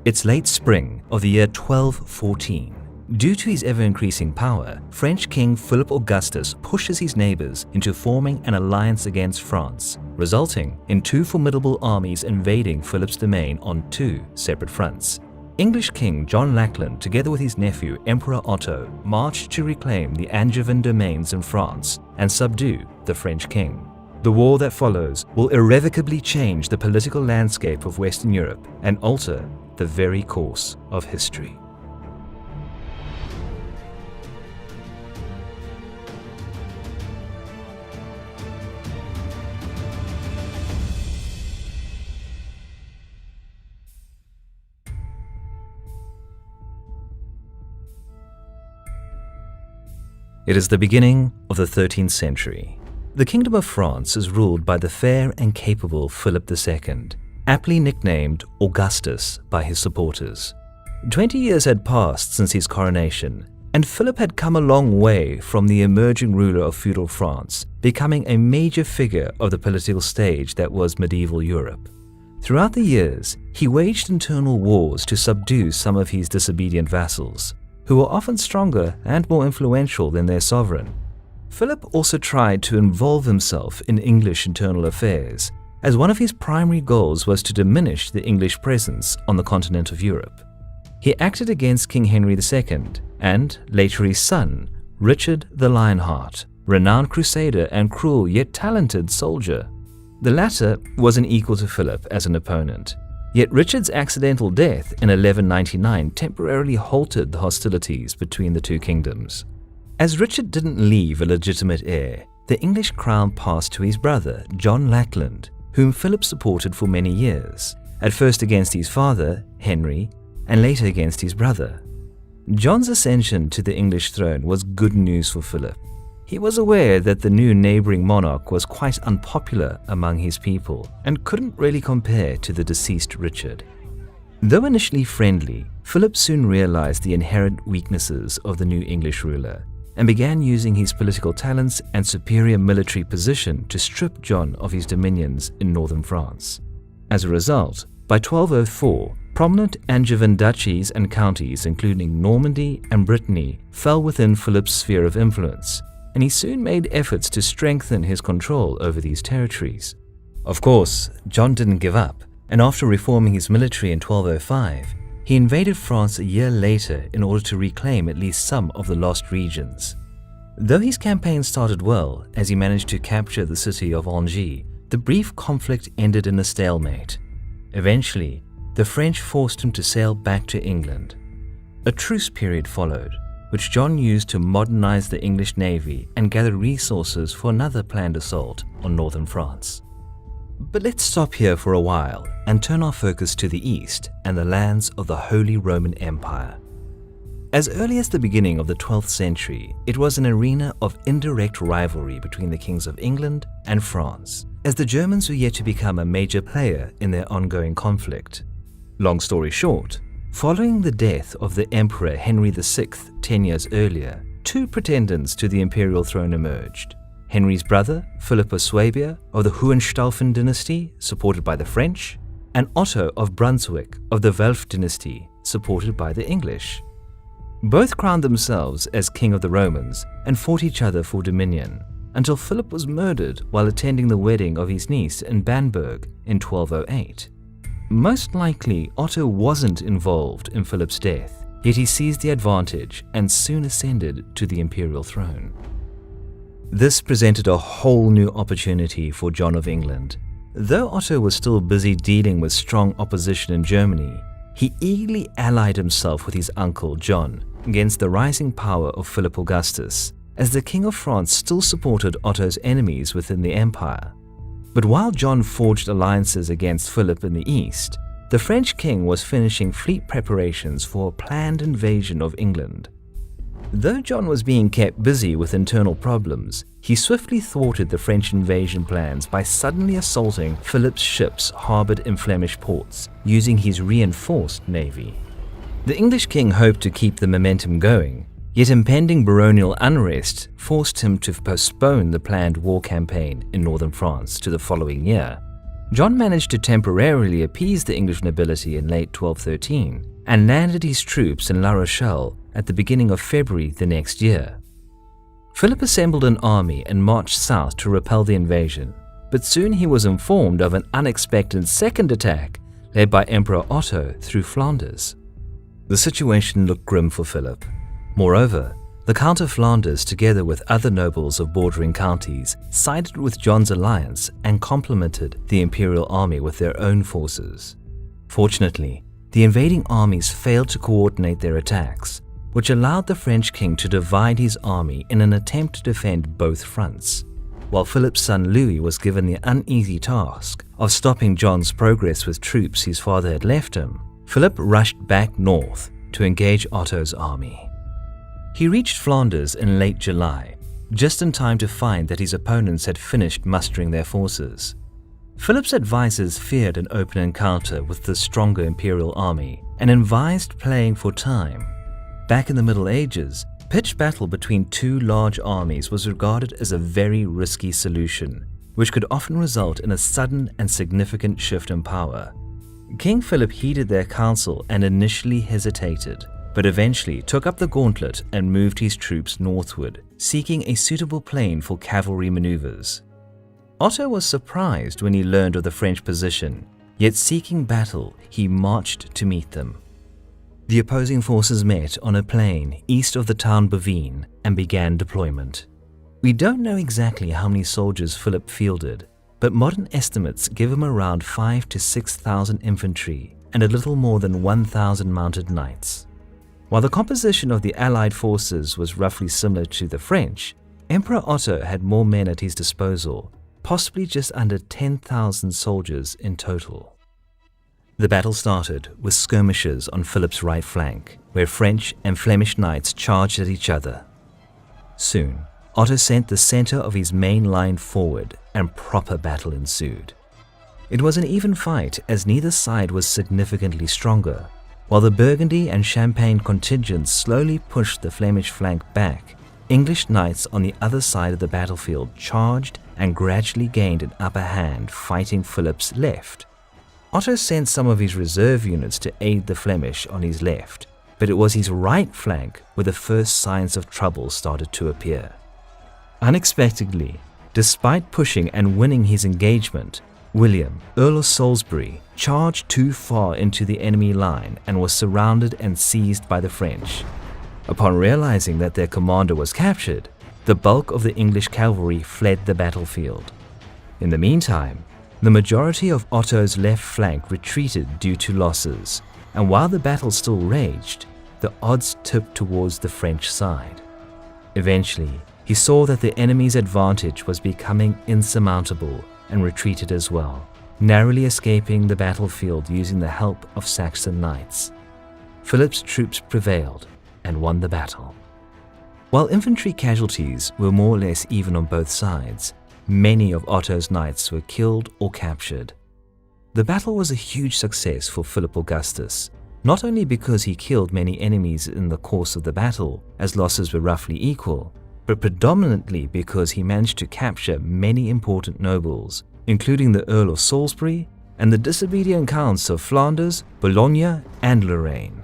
It's late spring of the year 1214. Due to his ever-increasing power, French King Philip Augustus pushes his neighbors into forming an alliance against France, resulting in two formidable armies invading Philip's domain on two separate fronts. English King John Lackland, together with his nephew Emperor Otto, marched to reclaim the Angevin domains in France and subdue the French king. The war that follows will irrevocably change the political landscape of Western Europe and alter the very course of history. It is the beginning of the 13th century. The Kingdom of France is ruled by the fair and capable Philip II, aptly nicknamed Augustus by his supporters. 20 years had passed since his coronation, and Philip had come a long way from the emerging ruler of feudal France, becoming a major figure of the political stage that was medieval Europe. Throughout the years, he waged internal wars to subdue some of his disobedient vassals, who were often stronger and more influential than their sovereign. Philip also tried to involve himself in English internal affairs, as one of his primary goals was to diminish the English presence on the continent of Europe. He acted against King Henry II and later his son, Richard the Lionheart, renowned crusader and cruel yet talented soldier. The latter was an equal to Philip as an opponent. Yet Richard's accidental death in 1199 temporarily halted the hostilities between the two kingdoms. As Richard didn't leave a legitimate heir, the English crown passed to his brother, John Lackland, whom Philip supported for many years, at first against his father, Henry, and later against his brother. John's ascension to the English throne was good news for Philip. He was aware that the new neighboring monarch was quite unpopular among his people and couldn't really compare to the deceased Richard. Though initially friendly, Philip soon realized the inherent weaknesses of the new English ruler and began using his political talents and superior military position to strip John of his dominions in northern France. As a result, by 1204, prominent Angevin duchies and counties including Normandy and Brittany fell within Philip's sphere of influence, and he soon made efforts to strengthen his control over these territories. Of course, John didn't give up, and after reforming his military in 1205, he invaded France a year later in order to reclaim at least some of the lost regions. Though his campaign started well, as he managed to capture the city of Angers, the brief conflict ended in a stalemate. Eventually, the French forced him to sail back to England. A truce period followed, which John used to modernize the English navy and gather resources for another planned assault on northern France. But let's stop here for a while and turn our focus to the east and the lands of the Holy Roman Empire. As early as the beginning of the 12th century, it was an arena of indirect rivalry between the kings of England and France, as the Germans were yet to become a major player in their ongoing conflict. Long story short, following the death of the Emperor Henry VI 10 years earlier, two pretenders to the imperial throne emerged. Henry's brother, Philip of Swabia of the Hohenstaufen dynasty, supported by the French, and Otto of Brunswick of the Welf dynasty, supported by the English. Both crowned themselves as King of the Romans and fought each other for dominion, until Philip was murdered while attending the wedding of his niece in Bamberg in 1208. Most likely, Otto wasn't involved in Philip's death, yet he seized the advantage and soon ascended to the imperial throne. This presented a whole new opportunity for John of England. Though Otto was still busy dealing with strong opposition in Germany, he eagerly allied himself with his uncle John against the rising power of Philip Augustus, as the King of France still supported Otto's enemies within the empire. But while John forged alliances against Philip in the east, the French king was finishing fleet preparations for a planned invasion of England. Though John was being kept busy with internal problems, he swiftly thwarted the French invasion plans by suddenly assaulting Philip's ships harbored in Flemish ports, using his reinforced navy. The English king hoped to keep the momentum going, yet impending baronial unrest forced him to postpone the planned war campaign in northern France to the following year. John managed to temporarily appease the English nobility in late 1213 and landed his troops in La Rochelle at the beginning of February the next year. Philip assembled an army and marched south to repel the invasion, but soon he was informed of an unexpected second attack led by Emperor Otto through Flanders. The situation looked grim for Philip. Moreover, the Count of Flanders, together with other nobles of bordering counties, sided with John's alliance and complemented the imperial army with their own forces. Fortunately, the invading armies failed to coordinate their attacks, which allowed the French king to divide his army in an attempt to defend both fronts. While Philip's son Louis was given the uneasy task of stopping John's progress with troops his father had left him, Philip rushed back north to engage Otto's army. He reached Flanders in late July, just in time to find that his opponents had finished mustering their forces. Philip's advisors feared an open encounter with the stronger imperial army and advised playing for time. Back in the Middle Ages, pitched battle between two large armies was regarded as a very risky solution, which could often result in a sudden and significant shift in power. King Philip heeded their counsel and initially hesitated, but eventually took up the gauntlet and moved his troops northward, seeking a suitable plain for cavalry maneuvers. Otto was surprised when he learned of the French position, yet seeking battle, he marched to meet them. The opposing forces met on a plain east of the town Bouvines and began deployment. We don't know exactly how many soldiers Philip fielded, but modern estimates give him around 5,000 to 6,000 infantry and a little more than 1,000 mounted knights. While the composition of the Allied forces was roughly similar to the French, Emperor Otto had more men at his disposal, possibly just under 10,000 soldiers in total. The battle started with skirmishes on Philip's right flank, where French and Flemish knights charged at each other. Soon, Otto sent the center of his main line forward and proper battle ensued. It was an even fight as neither side was significantly stronger. While the Burgundy and Champagne contingents slowly pushed the Flemish flank back, English knights on the other side of the battlefield charged and gradually gained an upper hand fighting Philip's left. Otto sent some of his reserve units to aid the Flemish on his left, but it was his right flank where the first signs of trouble started to appear. Unexpectedly, despite pushing and winning his engagement, William, Earl of Salisbury, charged too far into the enemy line and was surrounded and seized by the French. Upon realizing that their commander was captured, the bulk of the English cavalry fled the battlefield. In the meantime, the majority of Otto's left flank retreated due to losses, and while the battle still raged, the odds tipped towards the French side. Eventually, he saw that the enemy's advantage was becoming insurmountable and retreated as well, narrowly escaping the battlefield using the help of Saxon knights. Philip's troops prevailed and won the battle. While infantry casualties were more or less even on both sides, many of Otto's knights were killed or captured. The battle was a huge success for Philip Augustus, not only because he killed many enemies in the course of the battle, as losses were roughly equal, but predominantly because he managed to capture many important nobles, including the Earl of Salisbury and the disobedient counts of Flanders, Boulogne, and Lorraine.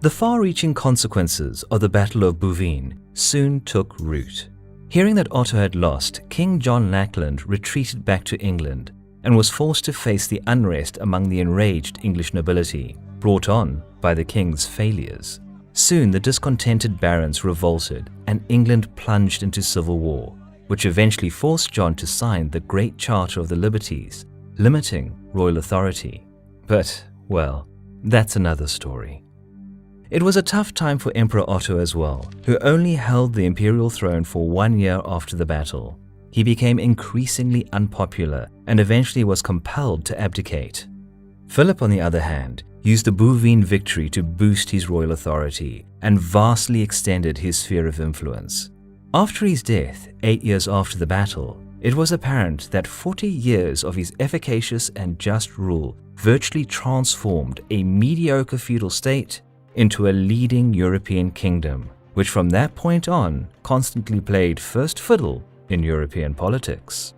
The far-reaching consequences of the Battle of Bouvines soon took root. Hearing that Otto had lost, King John Lackland retreated back to England and was forced to face the unrest among the enraged English nobility, brought on by the king's failures. Soon the discontented barons revolted and England plunged into civil war, which eventually forced John to sign the Great Charter of the Liberties, limiting royal authority. But, well, that's another story. It was a tough time for Emperor Otto as well, who only held the imperial throne for 1 year after the battle. He became increasingly unpopular and eventually was compelled to abdicate. Philip, on the other hand, used the Bouvines victory to boost his royal authority and vastly extended his sphere of influence. After his death, 8 years after the battle, it was apparent that 40 years of his efficacious and just rule virtually transformed a mediocre feudal state into a leading European kingdom, which from that point on constantly played first fiddle in European politics.